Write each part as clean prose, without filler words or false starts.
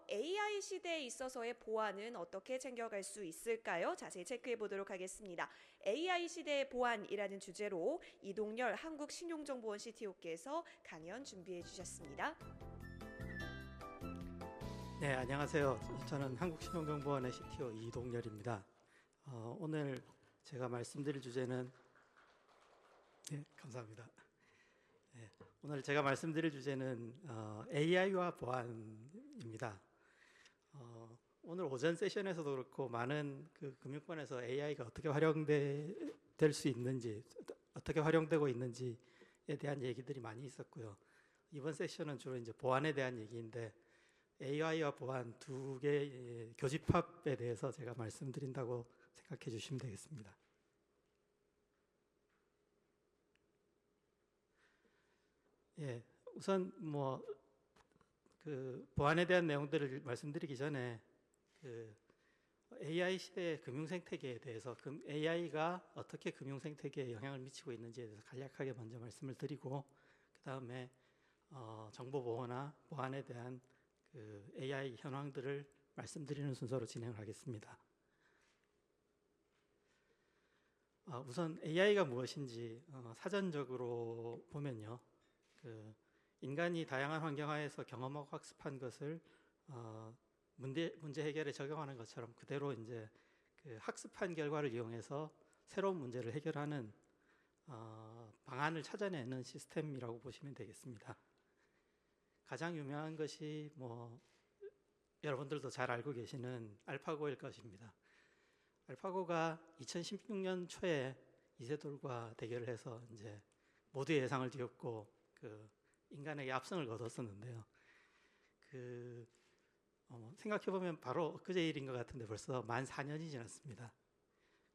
AI 시대에 있어서의 보안은 어떻게 챙겨갈 수 있을까요? 자세히 체크해 보도록 하겠습니다. AI 시대의 보안이라는 주제로 이동열 한국신용정보원 CTO께서 강연 준비해 주셨습니다. 네, 안녕하세요. 저는 한국신용정보원의 CTO 이동열입니다. 오늘 제가 말씀드릴 주제는 감사합니다. 오늘 제가 말씀드릴 주제는 AI와 보안입니다. 오늘 오전 세션에서도 그렇고 많은 금융권에서 AI가 어떻게 활용될 수 있는지, 어떻게 활용되고 있는지에 대한 얘기들이 많이 있었고요. 이번 세션은 주로 이제 보안에 대한 얘기인데 AI와 보안 두 개의 교집합에 대해서 제가 말씀드린다고 생각해 주시면 되겠습니다. 우선 보안에 대한 내용들을 말씀드리기 전에 AI 시대의 금융생태계에 대해서 AI가 어떻게 금융생태계에 영향을 미치고 있는지에 대해서 간략하게 먼저 말씀을 드리고 그 다음에 정보보호나 보안에 대한 AI 현황들을 말씀드리는 순서로 진행을 하겠습니다. 우선 AI가 무엇인지 사전적으로 보면요. 인간이 다양한 환경하에서 경험하고 학습한 것을 문제 해결에 적용하는 것처럼 그대로 이제 학습한 결과를 이용해서 새로운 문제를 해결하는 방안을 찾아내는 시스템이라고 보시면 되겠습니다. 가장 유명한 것이 여러분들도 잘 알고 계시는 알파고일 것입니다. 알파고가 2016년 초에 이세돌과 대결을 해서 이제 모두의 예상을 뒤엎고 인간에게 압승을 거뒀었는데요. 생각해보면 바로 엊그제 일인 것 같은데 벌써 만 4년이 지났습니다.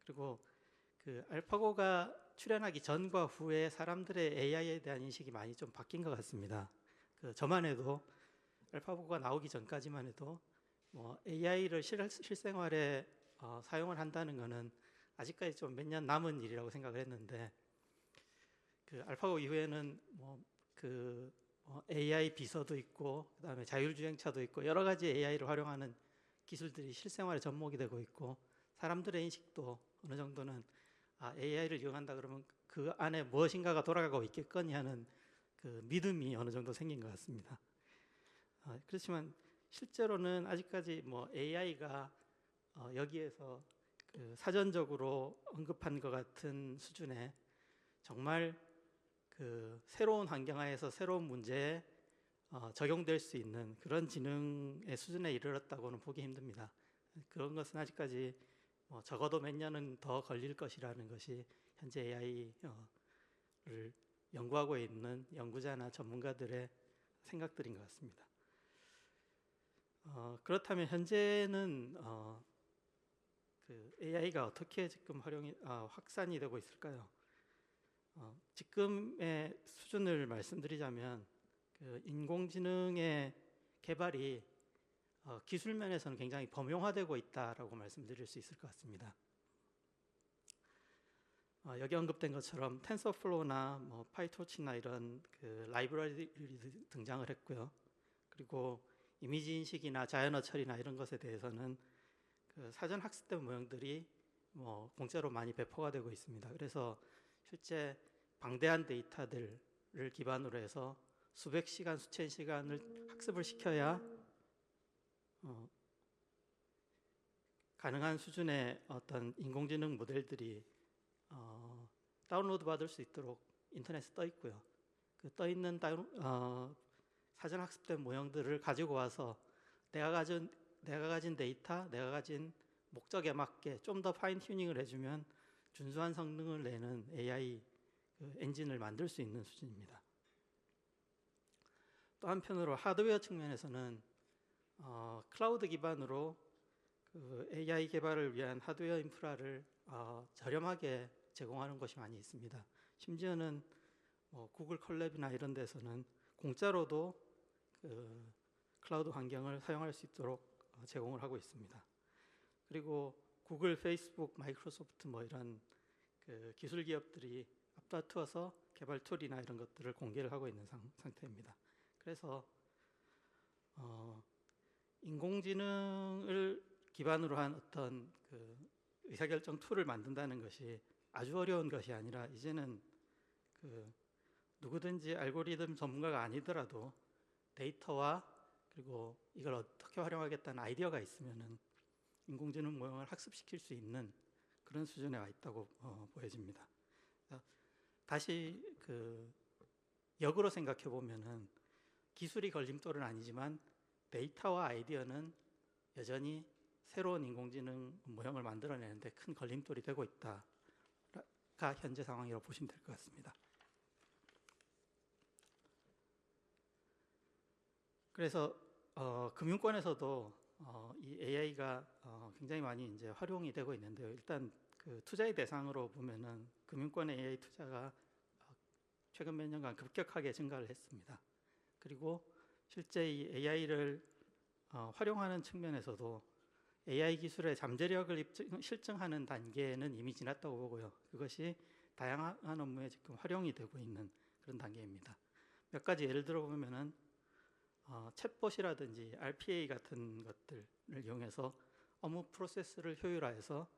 그리고 알파고가 출현하기 전과 후에 사람들의 AI에 대한 인식이 많이 좀 바뀐 것 같습니다. 저만 해도 알파고가 나오기 전까지만 해도 AI를 실생활에 사용을 한다는 것은 아직까지 좀 몇 년 남은 일이라고 생각을 했는데 알파고 이후에는 AI 비서도 있고 그다음에 자율주행차도 있고 여러 가지 AI를 활용하는 기술들이 실생활에 접목이 되고 있고 사람들의 인식도 어느 정도는 AI를 이용한다 그러면 그 안에 무엇인가가 돌아가고 있겠거니 하는 믿음이 어느 정도 생긴 것 같습니다. 그렇지만 실제로는 아직까지 AI가 여기에서 사전적으로 언급한 것 같은 수준의 정말 새로운 환경하에서 새로운 문제에 적용될 수 있는 그런 지능의 수준에 이르렀다고는 보기 힘듭니다. 그런 것은 아직까지 적어도 몇 년은 더 걸릴 것이라는 것이 현재 AI를 연구하고 있는 연구자나 전문가들의 생각들인 것 같습니다. 그렇다면 현재는 AI가 어떻게 지금 확산이 되고 있을까요? 지금의 수준을 말씀드리자면 인공지능의 개발이 기술 면에서는 굉장히 범용화되고 있다라고 말씀드릴 수 있을 것 같습니다. 여기 언급된 것처럼 텐서플로우나 파이토치나 이런 라이브러리들이 등장을 했고요. 그리고 이미지 인식이나 자연어 처리나 이런 것에 대해서는 사전 학습된 모형들이 공짜로 많이 배포가 되고 있습니다. 그래서 실제 방대한 데이터들을 기반으로 해서 수백 시간, 수천 시간을 학습을 시켜야 가능한 수준의 어떤 인공지능 모델들이 다운로드 받을 수 있도록 인터넷에 떠 있고요. 떠 있는 사전 학습된 모형들을 가지고 와서 내가 가진 데이터, 내가 가진 목적에 맞게 좀 더 파인 튜닝을 해주면 준수한 성능을 내는 AI 엔진을 만들 수 있는 수준입니다. 또 한편으로 하드웨어 측면에서는 클라우드 기반으로 AI 개발을 위한 하드웨어 인프라를 저렴하게 제공하는 곳이 많이 있습니다. 심지어는 구글 컬랩이나 이런 데서는 공짜로도 클라우드 환경을 사용할 수 있도록 제공을 하고 있습니다. 그리고 구글, 페이스북, 마이크로소프트 이런 기술 기업들이 앞다투어서 개발 툴이나 이런 것들을 공개를 하고 있는 상태입니다. 그래서 인공지능을 기반으로 한 어떤 그 의사결정 툴을 만든다는 것이 아주 어려운 것이 아니라 이제는 그 누구든지 알고리즘 전문가가 아니더라도 데이터와 그리고 이걸 어떻게 활용하겠다는 아이디어가 있으면은 인공지능 모형을 학습시킬 수 있는 그런 수준에 와 있다고 보여집니다. 다시 그 역으로 생각해 보면은 기술이 걸림돌은 아니지만 데이터와 아이디어는 여전히 새로운 인공지능 모형을 만들어내는데 큰 걸림돌이 되고 있다가 현재 상황이라고 보시면 될 것 같습니다. 그래서 금융권에서도 이 AI가 굉장히 많이 이제 활용이 되고 있는데요. 일단 그 투자의 대상으로 보면은 금융권의 AI 투자가 최근 몇 년간 급격하게 증가를 했습니다. 그리고 실제 이 AI를 활용하는 측면에서도 AI 기술의 잠재력을 실증하는 단계는 이미 지났다고 보고요. 그것이 다양한 업무에 지금 활용이 되고 있는 그런 단계입니다. 몇 가지 예를 들어 보면은 챗봇이라든지 RPA 같은 것들을 이용해서 업무 프로세스를 효율화해서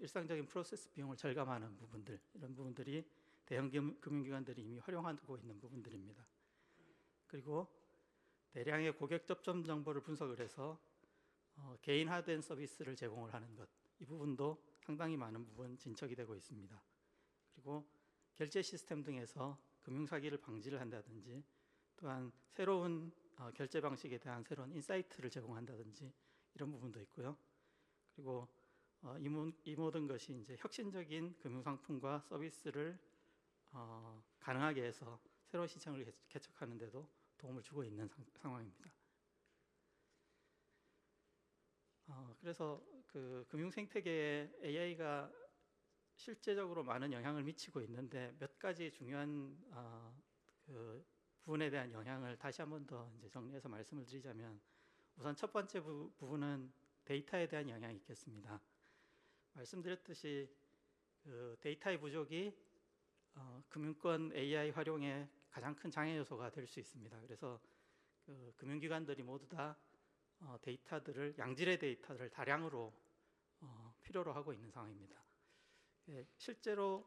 일상적인 프로세스 비용을 절감하는 부분들, 이런 부분들이 대형 금융기관들이 이미 활용하고 있는 부분들입니다. 그리고 대량의 고객 접점 정보를 분석을 해서 개인화된 서비스를 제공을 하는 것, 이 부분도 상당히 많은 부분 진척이 되고 있습니다. 그리고 결제 시스템 등에서 금융사기를 방지를 한다든지, 또한 새로운 결제 방식에 대한 새로운 인사이트를 제공한다든지 이런 부분도 있고요. 그리고 이 모든 것이 이제 혁신적인 금융상품과 서비스를 가능하게 해서 새로운 시장을 개척하는 데도 도움을 주고 있는 상황입니다. 그래서 그 금융 생태계에 AI가 실제적으로 많은 영향을 미치고 있는데 몇 가지 중요한 그 부분에 대한 영향을 다시 한 번 더 이제 정리해서 말씀을 드리자면, 우선 첫 번째 부분은 데이터에 대한 영향이 있겠습니다. 말씀드렸듯이 그 데이터의 부족이 금융권 AI 활용의 가장 큰 장애 요소가 될 수 있습니다. 그래서 그 금융기관들이 모두 다 데이터들을, 양질의 데이터를 다량으로 필요로 하고 있는 상황입니다. 실제로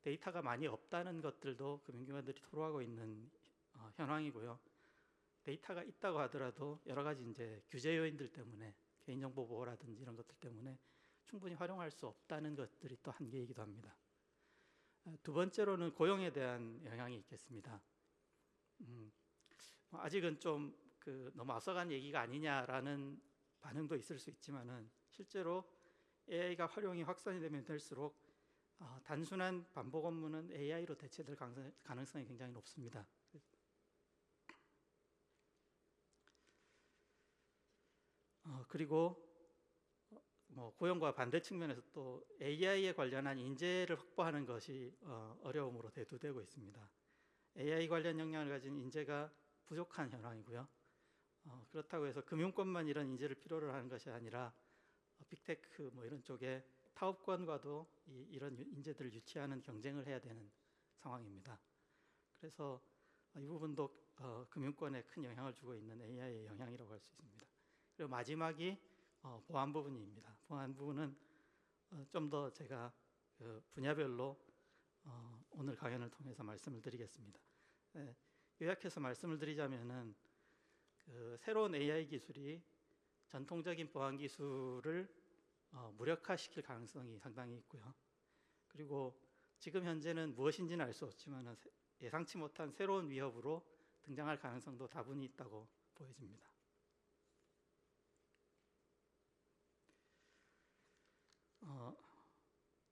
데이터가 많이 없다는 것들도 금융기관들이 토로하고 있는 현황이고요. 데이터가 있다고 하더라도 여러 가지 이제 규제 요인들 때문에, 개인정보 보호라든지 이런 것들 때문에 충분히 활용할 수 없다는 것들이 또 한계이기도 합니다. 두 번째로는 고용에 대한 영향이 있겠습니다. 아직은 좀 너무 앞서간 얘기가 아니냐라는 반응도 있을 수 있지만은, 실제로 AI가 활용이 확산이 되면 될수록 단순한 반복 업무는 AI로 대체될 가능성이 굉장히 높습니다. 그리고 고용과 반대 측면에서 또 AI에 관련한 인재를 확보하는 것이 어려움으로 대두되고 있습니다. AI 관련 역량을 가진 인재가 부족한 현황이고요. 그렇다고 해서 금융권만 이런 인재를 필요로 하는 것이 아니라 빅테크 이런 쪽에 타업권과도 이런 인재들을 유치하는 경쟁을 해야 되는 상황입니다. 그래서 이 부분도 금융권에 큰 영향을 주고 있는 AI의 영향이라고 할 수 있습니다. 그리고 마지막이 보안 부분입니다. 보안 부분은 좀 더 제가 분야별로 오늘 강연을 통해서 말씀을 드리겠습니다. 요약해서 말씀을 드리자면은 새로운 AI 기술이 전통적인 보안 기술을 무력화시킬 가능성이 상당히 있고요. 그리고 지금 현재는 무엇인지는 알 수 없지만 예상치 못한 새로운 위협으로 등장할 가능성도 다분히 있다고 보여집니다.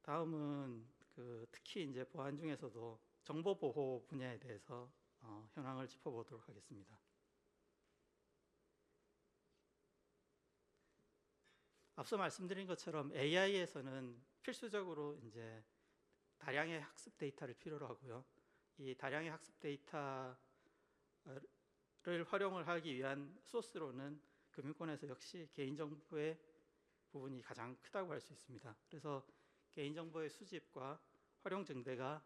다음은 특히 이제 보안 중에서도 정보 보호 분야에 대해서 현황을 짚어보도록 하겠습니다. 앞서 말씀드린 것처럼 AI에서는 필수적으로 이제 다량의 학습 데이터를 필요로 하고요. 이 다량의 학습 데이터를 활용을 하기 위한 소스로는 금융권에서 역시 개인정보의 부분이 가장 크다고 할 수 있습니다. 그래서 개인정보의 수집과 활용 증대가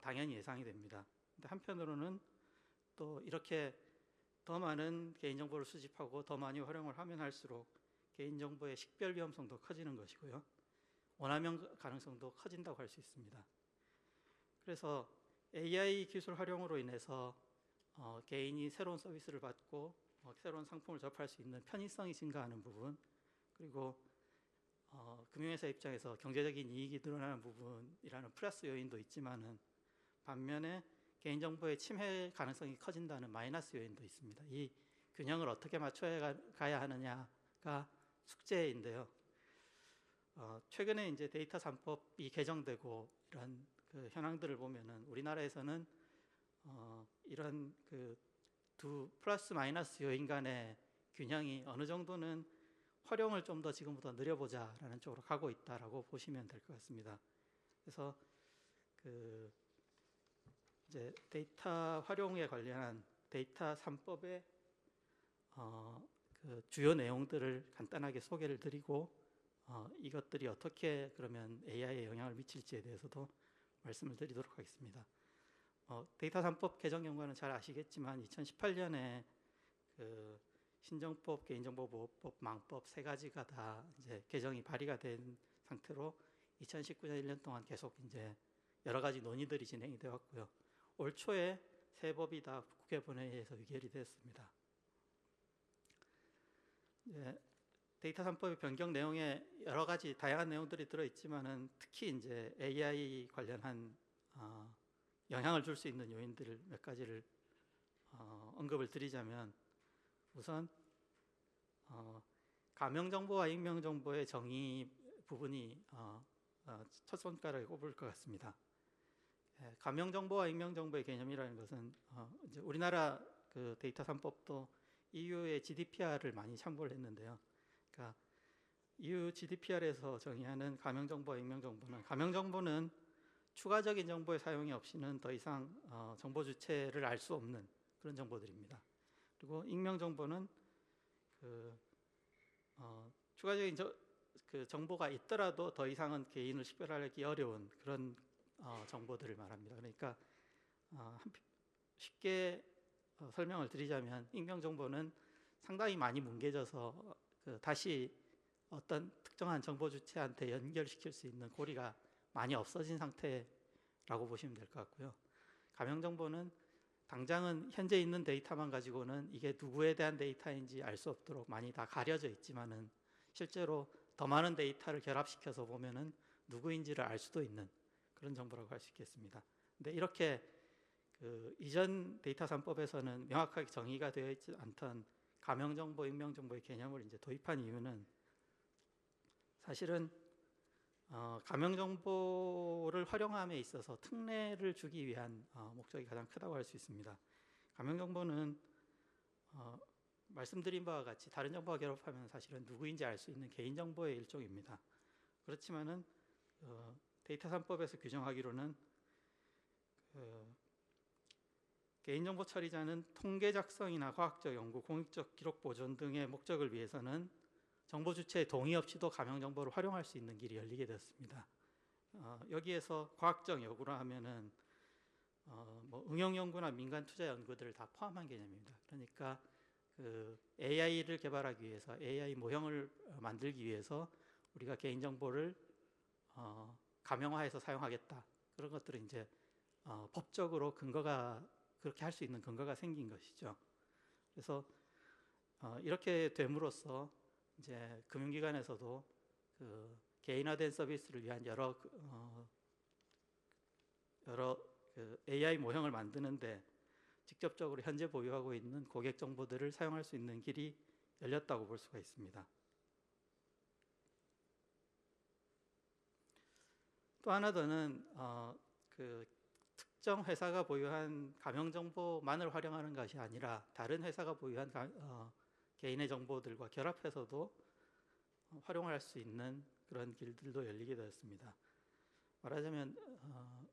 당연히 예상이 됩니다. 근데 한편으로는 또 이렇게 더 많은 개인정보를 수집하고 더 많이 활용을 하면 할수록 개인정보의 식별 위험성도 커지는 것이고요. 원하명 가능성도 커진다고 할 수 있습니다. 그래서 AI 기술 활용으로 인해서 개인이 새로운 서비스를 받고 새로운 상품을 접할 수 있는 편의성이 증가하는 부분, 그리고 금융회사 입장에서 경제적인 이익이 늘어나는 부분이라는 플러스 요인도 있지만은 반면에 개인정보의 침해 가능성이 커진다는 마이너스 요인도 있습니다. 이 균형을 어떻게 맞춰야 가야 하느냐가 숙제인데요. 최근에 이제 데이터 3법이 개정되고 이런 그 현황들을 보면은 우리나라에서는 이런 그 두 플러스 마이너스 요인 간의 균형이 어느 정도는 활용을 좀 더 지금보다 늘려보자라는 쪽으로 가고 있다라고 보시면 될 것 같습니다. 그래서 그 이제 데이터 활용에 관련한 데이터 3법의 그 주요 내용들을 간단하게 소개를 드리고 이것들이 어떻게 그러면 AI에 영향을 미칠지에 대해서도 말씀을 드리도록 하겠습니다. 데이터 3법 개정 연구는 잘 아시겠지만 2018년에 그 신정법, 개인정보보호법, 망법 세 가지가 다 이제 개정이 발의가 된 상태로 2019년 1년 동안 계속 이제 여러 가지 논의들이 진행이 되어 왔고요. 올 초에 세 법이 다 국회 본회의에서 의결이 됐습니다. 데이터 3법의 변경 내용에 여러 가지 다양한 내용들이 들어있지만은 특히 이제 AI 관련한 영향을 줄 수 있는 요인들을 몇 가지를 언급을 드리자면 우선 가명정보와 익명정보의 정의 부분이 첫 손가락에 꼽을 것 같습니다. 가명정보와 익명정보의 개념이라는 것은 이제 우리나라 그 데이터 3법도 EU의 GDPR을 많이 참고를 했는데요. 그러니까 EU GDPR에서 정의하는 가명정보와 익명정보는 가명정보는 추가적인 정보의 사용이 없이는 더 이상 정보 주체를 알 수 없는 그런 정보들입니다. 그리고 익명정보는 추가적인 그 정보가 있더라도 더 이상은 개인을 식별하기 어려운 그런 정보들을 말합니다. 그러니까 쉽게 설명을 드리자면 익명정보는 상당히 많이 뭉개져서 다시 어떤 특정한 정보 주체한테 연결시킬 수 있는 고리가 많이 없어진 상태라고 보시면 될 것 같고요. 가명정보는 당장은 현재 있는 데이터만 가지고는 이게 누구에 대한 데이터인지 알 수 없도록 많이 다 가려져 있지만은 실제로 더 많은 데이터를 결합시켜서 보면은 누구인지를 알 수도 있는 그런 정보라고 할 수 있겠습니다. 근데 이렇게 그 이전 데이터 3법에서는 명확하게 정의가 되어 있지 않던 가명정보, 익명정보의 개념을 이제 도입한 이유는 사실은 가명정보를 활용함에 있어서 특례를 주기 위한 목적이 가장 크다고 할 수 있습니다. 가명정보는 말씀드린 바와 같이 다른 정보와 결합하면 사실은 누구인지 알 수 있는 개인정보의 일종입니다. 그렇지만은 데이터 3법에서 규정하기로는 개인정보 처리자는 통계 작성이나 과학적 연구, 공익적 기록 보존 등의 목적을 위해서는 정보 주체의 동의 없이도 가명정보를 활용할 수 있는 길이 열리게 되었습니다. 여기에서 과학적 연구라 하면은 뭐 응용 연구나 민간 투자 연구들을 다 포함한 개념입니다. 그러니까 그 AI를 개발하기 위해서 AI 모형을 만들기 위해서 우리가 개인정보를 가명화해서 사용하겠다. 그런 것들은 이제 법적으로 근거가 그렇게 할 수 있는 근거가 생긴 것이죠. 그래서 이렇게 됨으로써 이제 금융기관에서도 그 개인화된 서비스를 위한 여러 그 AI 모형을 만드는데 직접적으로 현재 보유하고 있는 고객 정보들을 사용할 수 있는 길이 열렸다고 볼 수가 있습니다. 또 하나 더는 그 특정 회사가 보유한 가명 정보만을 활용하는 것이 아니라 다른 회사가 보유한 개인의 정보들과 결합해서도 활용할 수 있는 그런 길들도 열리게 되었습니다. 말하자면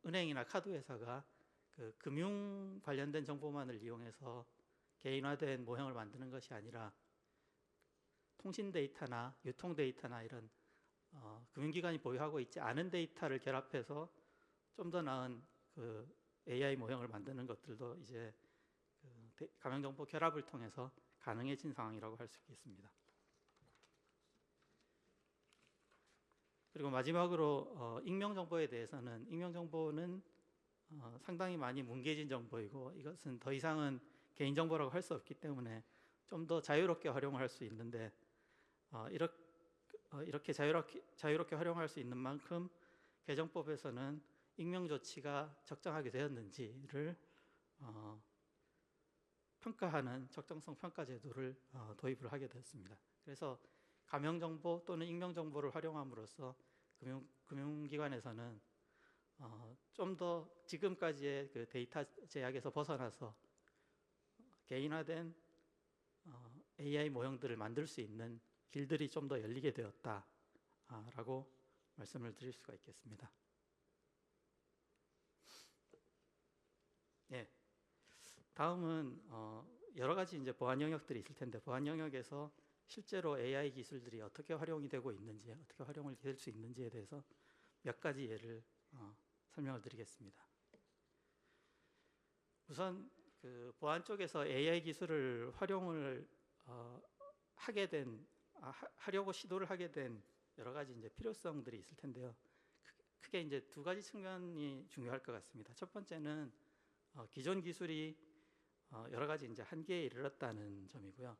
은행이나 카드 회사가 그 금융 관련된 정보만을 이용해서 개인화된 모형을 만드는 것이 아니라 통신 데이터나 유통 데이터나 이런 금융기관이 보유하고 있지 않은 데이터를 결합해서 좀 더 나은 그 AI 모형을 만드는 것들도 이제 그 가명정보 결합을 통해서 가능해진 상황이라고 할 수 있겠습니다. 그리고 마지막으로 익명정보에 대해서는 익명정보는 상당히 많이 뭉개진 정보이고 이것은 더 이상은 개인정보라고 할 수 없기 때문에 좀 더 자유롭게 활용을 할 수 있는데 이렇게 자유롭게 활용할 수 있는 만큼 개정법에서는 익명 조치가 적정하게 되었는지를 평가하는 적정성 평가 제도를 도입을 하게 되었습니다. 그래서 가명정보 또는 익명정보를 활용함으로써 금융기관에서는 좀 더 지금까지의 그 데이터 제약에서 벗어나서 개인화된 AI 모형들을 만들 수 있는 길들이 좀 더 열리게 되었다라고 말씀을 드릴 수가 있겠습니다. 네, 다음은 여러 가지 이제 보안 영역들이 있을 텐데 보안 영역에서 실제로 AI 기술들이 어떻게 활용이 되고 있는지, 어떻게 활용을 될 수 있는지에 대해서 몇 가지 예를 설명을 드리겠습니다. 우선 그 보안 쪽에서 AI 기술을 활용을 하려고 시도를 하게 된 여러 가지 이제 필요성들이 있을 텐데요. 크게 이제 두 가지 측면이 중요할 것 같습니다. 첫 번째는 기존 기술이 여러 가지 이제 한계에 이르렀다는 점이고요.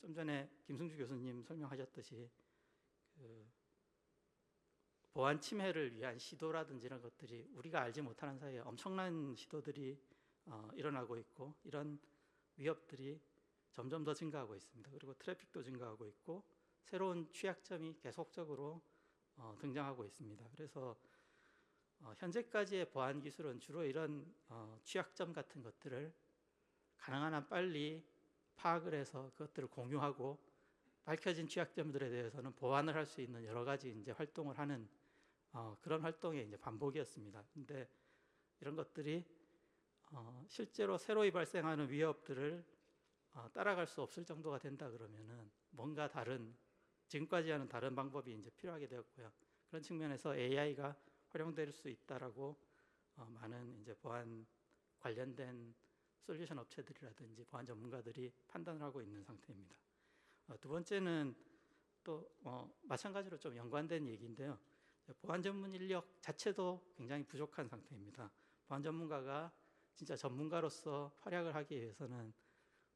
좀 전에 김승주 교수님 설명하셨듯이 그 보안 침해를 위한 시도라든지 이런 것들이 우리가 알지 못하는 사이에 엄청난 시도들이 일어나고 있고 이런 위협들이 점점 더 증가하고 있습니다. 그리고 트래픽도 증가하고 있고 새로운 취약점이 계속적으로 등장하고 있습니다. 그래서 현재까지의 보안 기술은 주로 이런 취약점 같은 것들을 가능한 한 빨리 파악을 해서 그것들을 공유하고 밝혀진 취약점들에 대해서는 보완을 할 수 있는 여러 가지 이제 활동을 하는 그런 활동의 이제 반복이었습니다. 근데 이런 것들이 실제로 새로이 발생하는 위협들을 따라갈 수 없을 정도가 된다 그러면은 뭔가 다른 지금까지와는 다른 방법이 이제 필요하게 되었고요. 그런 측면에서 AI가 활용될 수 있다라고 많은 이제 보안 관련된 솔루션 업체들이라든지 보안 전문가들이 판단을 하고 있는 상태입니다. 두 번째는 또 마찬가지로 좀 연관된 얘기인데요. 보안 전문 인력 자체도 굉장히 부족한 상태입니다. 보안 전문가가 진짜 전문가로서 활약을 하기 위해서는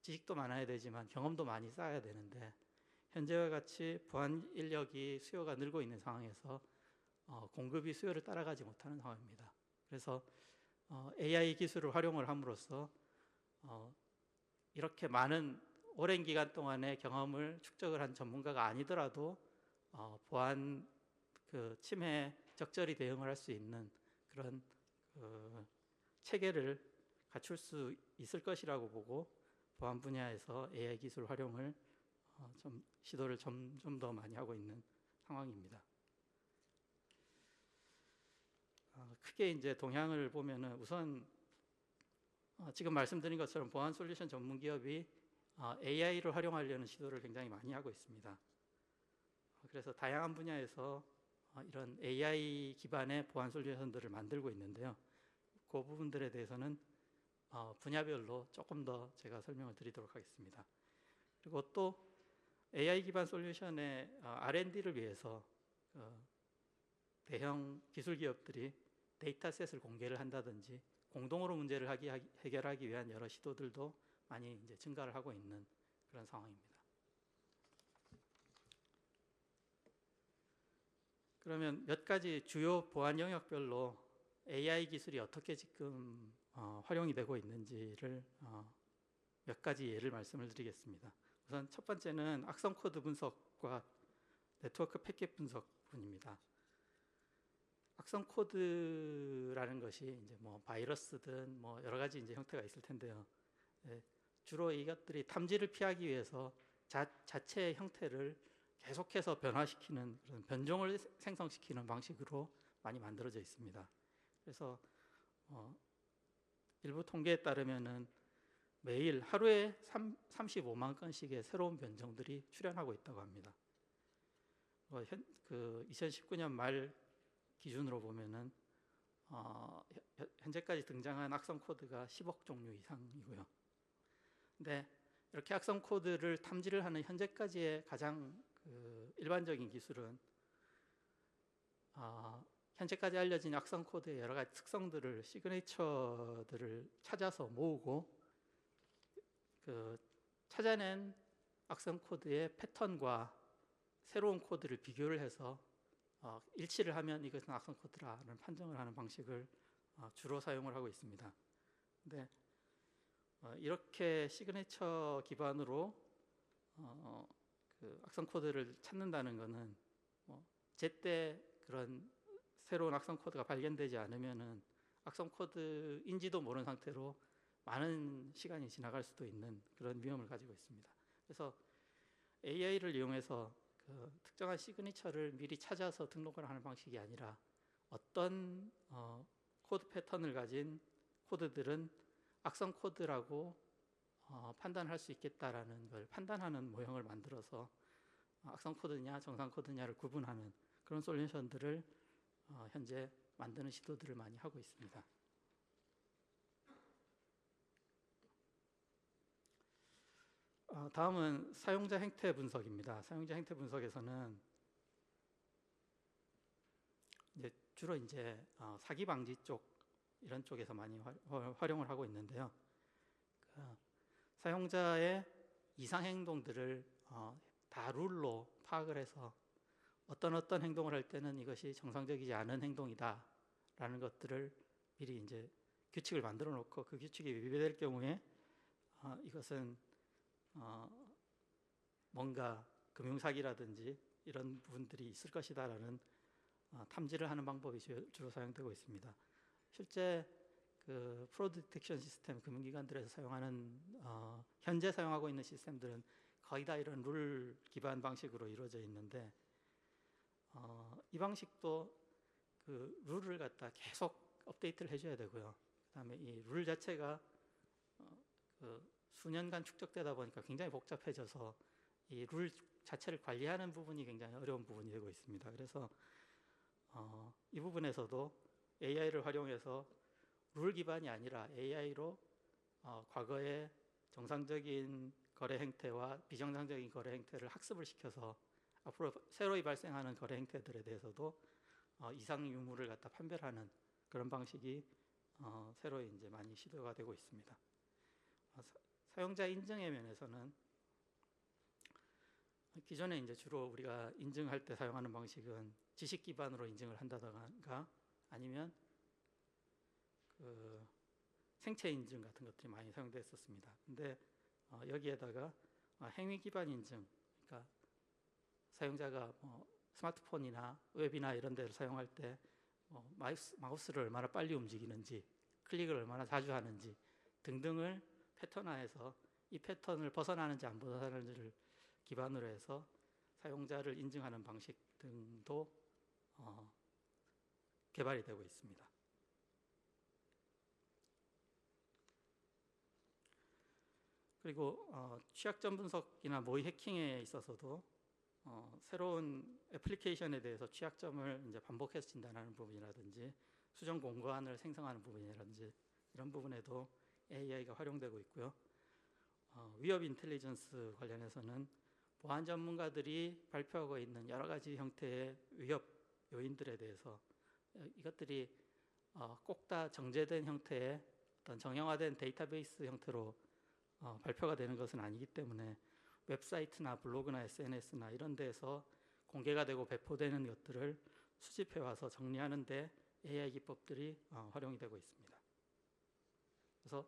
지식도 많아야 되지만 경험도 많이 쌓아야 되는데 현재와 같이 보안 인력이 수요가 늘고 있는 상황에서 공급이 수요를 따라가지 못하는 상황입니다. 그래서 AI 기술을 활용을 함으로써 이렇게 많은 오랜 기간 동안의 경험을 축적을 한 전문가가 아니더라도 보안 그 침해에 적절히 대응을 할 수 있는 그런 체계를 갖출 수 있을 것이라고 보고 보안 분야에서 AI 기술 활용을 좀 시도를 좀 더 많이 하고 있는 상황입니다. 크게 이제 동향을 보면은 우선 지금 말씀드린 것처럼 보안 솔루션 전문 기업이 AI를 활용하려는 시도를 굉장히 많이 하고 있습니다. 그래서 다양한 분야에서 이런 AI 기반의 보안 솔루션들을 만들고 있는데요. 그 부분들에 대해서는 분야별로 조금 더 제가 설명을 드리도록 하겠습니다. 그리고 또 AI 기반 솔루션의 R&D를 위해서 대형 기술 기업들이 데이터셋을 공개를 한다든지 공동으로 문제를 해결하기 위한 여러 시도들도 많이 이제 증가를 하고 있는 그런 상황입니다. 그러면 몇 가지 주요 보안 영역별로 AI 기술이 어떻게 지금 활용이 되고 있는지를 몇 가지 예를 말씀을 드리겠습니다. 우선 첫 번째는 악성 코드 분석과 네트워크 패킷 분석 부분입니다. 악성 코드라는 것이 이제 뭐 바이러스든 뭐 여러 가지 이제 형태가 있을 텐데요. 주로 이것들이 탐지를 피하기 위해서 자체의 형태를 계속해서 변화시키는 그런 변종을 생성시키는 방식으로 많이 만들어져 있습니다. 그래서 일부 통계에 따르면은 매일 하루에 35만 건씩의 새로운 변종들이 출현하고 있다고 합니다. 2019년 말 기준으로 보면은 현재까지 등장한 악성 코드가 10억 종류 이상이고요. 근데 이렇게 악성 코드를 탐지를 하는 현재까지의 가장 일반적인 기술은 현재까지 알려진 악성 코드의 여러 가지 특성들을 시그니처들을 찾아서 모으고 찾아낸 악성 코드의 패턴과 새로운 코드를 비교를 해서 일치를 하면 이것은 악성 코드라는 판정을 하는 방식을 주로 사용을 하고 있습니다. 근데 이렇게 시그니처 기반으로 악성 코드를 찾는다는 것은 제때 그런 새로운 악성 코드가 발견되지 않으면은 악성 코드인지도 모르는 상태로 많은 시간이 지나갈 수도 있는 그런 위험을 가지고 있습니다. 그래서 AI를 이용해서 특정한 시그니처를 미리 찾아서 등록을 하는 방식이 아니라 어떤 코드 패턴을 가진 코드들은 악성 코드라고 판단할 수 있겠다라는 걸 판단하는 모형을 만들어서 악성 코드냐 정상 코드냐를 구분하는 그런 솔루션들을 현재 만드는 시도들을 많이 하고 있습니다. 다음은 사용자 행태 분석입니다. 사용자 행태 분석에서는 주로 사기 방지 쪽 이런 쪽에서 많이 활용을 하고 있는데요. 사용자의 이상 행동들을 다 룰로 파악을 해서 어떤 행동을 할 때는 이것이 정상적이지 않은 행동이다라는 것들을 미리 규칙을 만들어 놓고 그 규칙이 위배될 경우에 이것은 뭔가 금융사기라든지 이런 부분들이 있을 것이다라는 탐지를 하는 방법이 주로 사용되고 있습니다. 실제 프로드 디텍션 시스템 금융기관들에서 사용하는 현재 사용하고 있는 시스템들은 거의 다 이런 룰 기반 방식으로 이루어져 있는데 이 방식도 룰을 갖다 계속 업데이트를 해줘야 되고요. 그다음에 이 룰 자체가 수년간 축적되다 보니까 굉장히 복잡해져서 이 룰 자체를 관리하는 부분이 굉장히 어려운 부분이 되고 있습니다. 그래서 이 부분에서도 AI를 활용해서 룰 기반이 아니라 AI로 과거의 정상적인 거래 행태와 비정상적인 거래 행태를 학습을 시켜서 앞으로 새로이 발생하는 거래 행태들에 대해서도 이상 유무를 갖다 판별하는 그런 방식이 새로 많이 시도가 되고 있습니다. 사용자 인증의 면에서는 기존에 주로 우리가 인증할 때 사용하는 방식은 지식 기반으로 인증을 한다던가 아니면 생체 인증 같은 것들이 많이 사용됐었습니다. 근데 여기에다가 행위 기반 인증, 그러니까 사용자가 스마트폰이나 웹이나 이런 데를 사용할 때 마우스를 얼마나 빨리 움직이는지, 클릭을 얼마나 자주 하는지 등등을 패턴화해서 이 패턴을 벗어나는지 안 벗어나는지를 기반으로 해서 사용자를 인증하는 방식 등도 개발이 되고 있습니다. 그리고 취약점 분석이나 모의 해킹에 있어서도 새로운 애플리케이션에 대해서 취약점을 반복해서 진단하는 부분이라든지 수정 공고안을 생성하는 부분이라든지 이런 부분에도 AI가 활용되고 있고요. 위협 인텔리전스 관련해서는 보안 전문가들이 발표하고 있는 여러 가지 형태의 위협 요인들에 대해서 이것들이 꼭 다 정제된 형태의 어떤 정형화된 데이터베이스 형태로 발표가 되는 것은 아니기 때문에 웹사이트나 블로그나 SNS나 이런 데에서 공개가 되고 배포되는 것들을 수집해 와서 정리하는 데 AI 기법들이 활용이 되고 있습니다. 그래서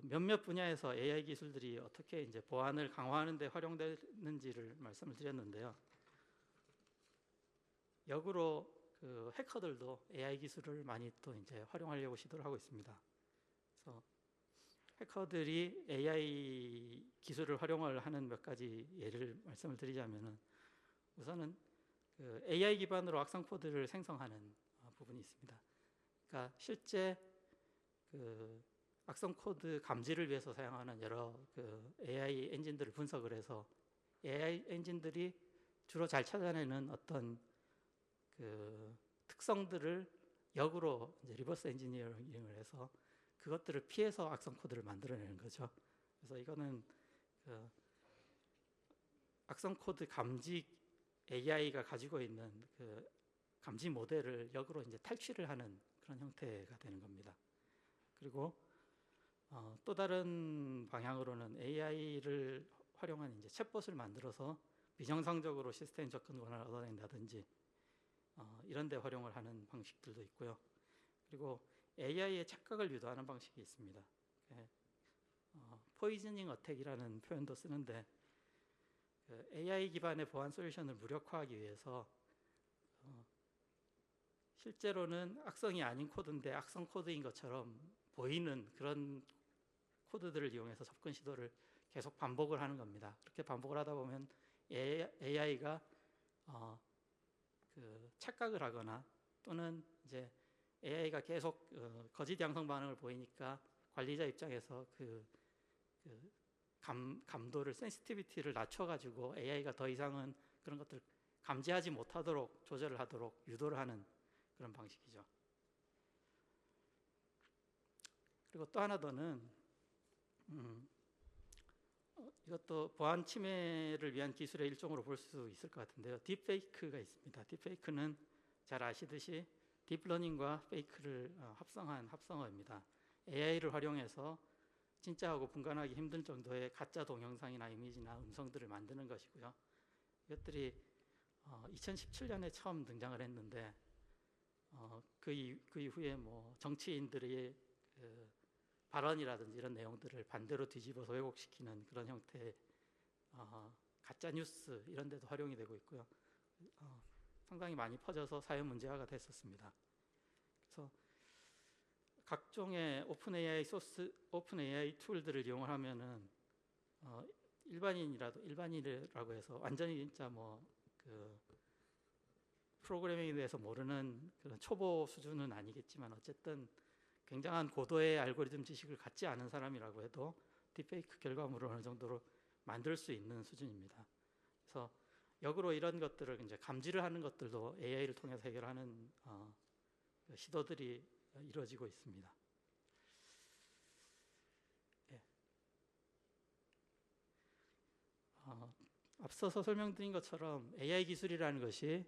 몇몇 분야에서 AI 기술들이 어떻게 보안을 강화하는 데 활용되는지를 말씀을 드렸는데요. 역으로 해커들도 AI 기술을 많이 또 활용하려고 시도를 하고 있습니다. 그래서 해커들이 AI 기술을 활용을 하는 몇 가지 예를 말씀을 드리자면은 우선은 AI 기반으로 악성 코드를 생성하는 부분이 있습니다. 그러니까 실제 악성 코드 감지를 위해서 사용하는 여러 AI 엔진들을 분석을 해서 AI 엔진들이 주로 잘 찾아내는 어떤 특성들을 역으로 리버스 엔지니어링을 해서 그것들을 피해서 악성 코드를 만들어내는 거죠. 그래서 이거는 그 악성 코드 감지 AI가 가지고 있는 그 감지 모델을 역으로 이제 탈취를 하는 그런 형태가 되는 겁니다. 그리고 또 다른 방향으로는 AI를 활용한 이제 챗봇을 만들어서 비정상적으로 시스템 접근 권한을 얻어낸다든지 이런 데 활용을 하는 방식들도 있고요. 그리고 AI의 착각을 유도하는 방식이 있습니다. 포이즈닝 어택이라는 표현도 쓰는데 AI 기반의 보안 솔루션을 무력화하기 위해서 실제로는 악성이 아닌 코드인데 악성 코드인 것처럼 보이는 그런 코드들을 이용해서 접근 시도를 계속 반복을 하는 겁니다. 그렇게 반복을 하다 보면 AI가 그 착각을 하거나 또는 이제 AI가 계속 거짓 양성 반응을 보이니까 관리자 입장에서 그 감도를 센시티비티를 낮춰가지고 AI가 더 이상은 그런 것들을 감지하지 못하도록 조절을 하도록 유도를 하는 그런 방식이죠. 그리고 또 하나 더는 이것도 보안 침해를 위한 기술의 일종으로 볼 수 있을 것 같은데요. 딥페이크가 있습니다. 딥페이크는 잘 아시듯이 딥러닝과 페이크를 합성한 합성어입니다. AI를 활용해서 진짜하고 분간하기 힘든 정도의 가짜 동영상이나 이미지나 음성들을 만드는 것이고요. 이것들이 2017년에 처음 등장을 했는데 그 이후에 뭐 정치인들의 발언이라든지 이런 내용들을 반대로 뒤집어서 왜곡시키는 그런 형태의 가짜 뉴스 이런 데도 활용이 되고 있고요. 상당히 많이 퍼져서 사회 문제화가 됐었습니다. 그래서 각종의 오픈 AI 툴들을 이용을 하면은 일반인이라고 해서 완전히 진짜 그 프로그래밍에 대해서 모르는 그런 초보 수준은 아니겠지만 어쨌든 굉장한 고도의 알고리즘 지식을 갖지 않은 사람이라고 해도 딥페이크 결과물을 어느 정도로 만들 수 있는 수준입니다. 그래서 역으로 이런 것들을 이제 감지를 하는 것들도 AI를 통해서 해결하는 시도들이 이루어지고 있습니다. 예. 앞서서 설명드린 것처럼 AI 기술이라는 것이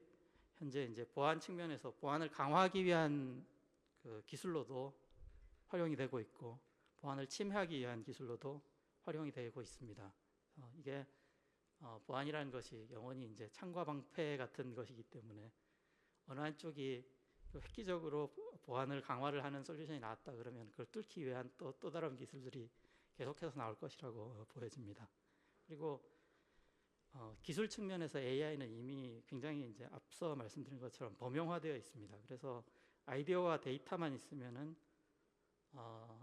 현재 이제 보안 측면에서 보안을 강화하기 위한 그 기술로도 활용이 되고 있고 보안을 침해하기 위한 기술로도 활용이 되고 있습니다. 이게 보안이라는 것이 영원히 이제 창과 방패 같은 것이기 때문에 어느 한쪽이 획기적으로 보안을 강화를 하는 솔루션이 나왔다 그러면 그걸 뚫기 위한 또 다른 기술들이 계속해서 나올 것이라고 보여집니다. 그리고 기술 측면에서 AI는 이미 굉장히 이제 앞서 말씀드린 것처럼 범용화되어 있습니다. 그래서 아이디어와 데이터만 있으면은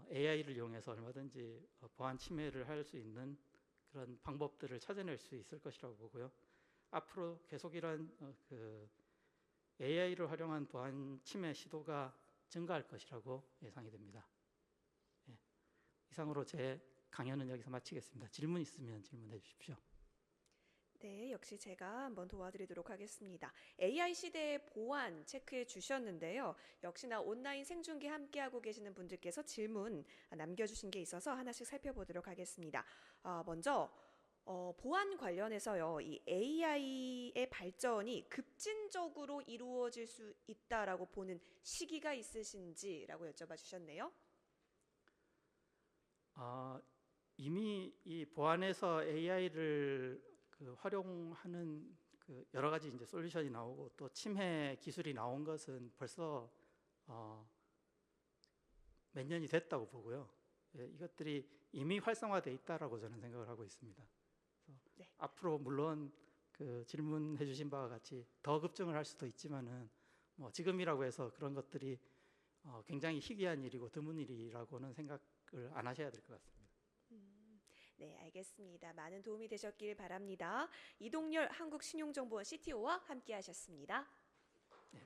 AI를 이용해서 얼마든지 보안 침해를 할 수 있는 그런 방법들을 찾아낼 수 있을 것이라고 보고요. 앞으로 계속 이런 AI를 활용한 보안 침해 시도가 증가할 것이라고 예상이 됩니다. 예. 이상으로 제 강연은 여기서 마치겠습니다. 질문 있으면 질문해 주십시오. 네, 역시 제가 한번 도와드리도록 하겠습니다. AI 시대의 보안 체크해 주셨는데요. 역시나 온라인 생중계 함께하고 계시는 분들께서 질문 남겨주신 게 있어서 하나씩 살펴보도록 하겠습니다. 먼저 보안 관련해서요, 이 AI의 발전이 급진적으로 이루어질 수 있다라고 보는 시기가 있으신지라고 여쭤봐 주셨네요. 이미 이 보안에서 AI를 활용하는 여러 가지 이제 솔루션이 나오고 또 침해 기술이 나온 것은 벌써 몇 년이 됐다고 보고요. 예, 이것들이 이미 활성화되어 있다라고 저는 생각을 하고 있습니다. 네. 앞으로 물론 질문해 주신 바와 같이 더 급증을 할 수도 있지만은 지금이라고 해서 그런 것들이 굉장히 희귀한 일이고 드문 일이라고는 생각을 안 하셔야 될 것 같습니다. 네, 알겠습니다. 많은 도움이 되셨길 바랍니다. 이동열 한국신용정보원 CTO와 함께 하셨습니다. 네,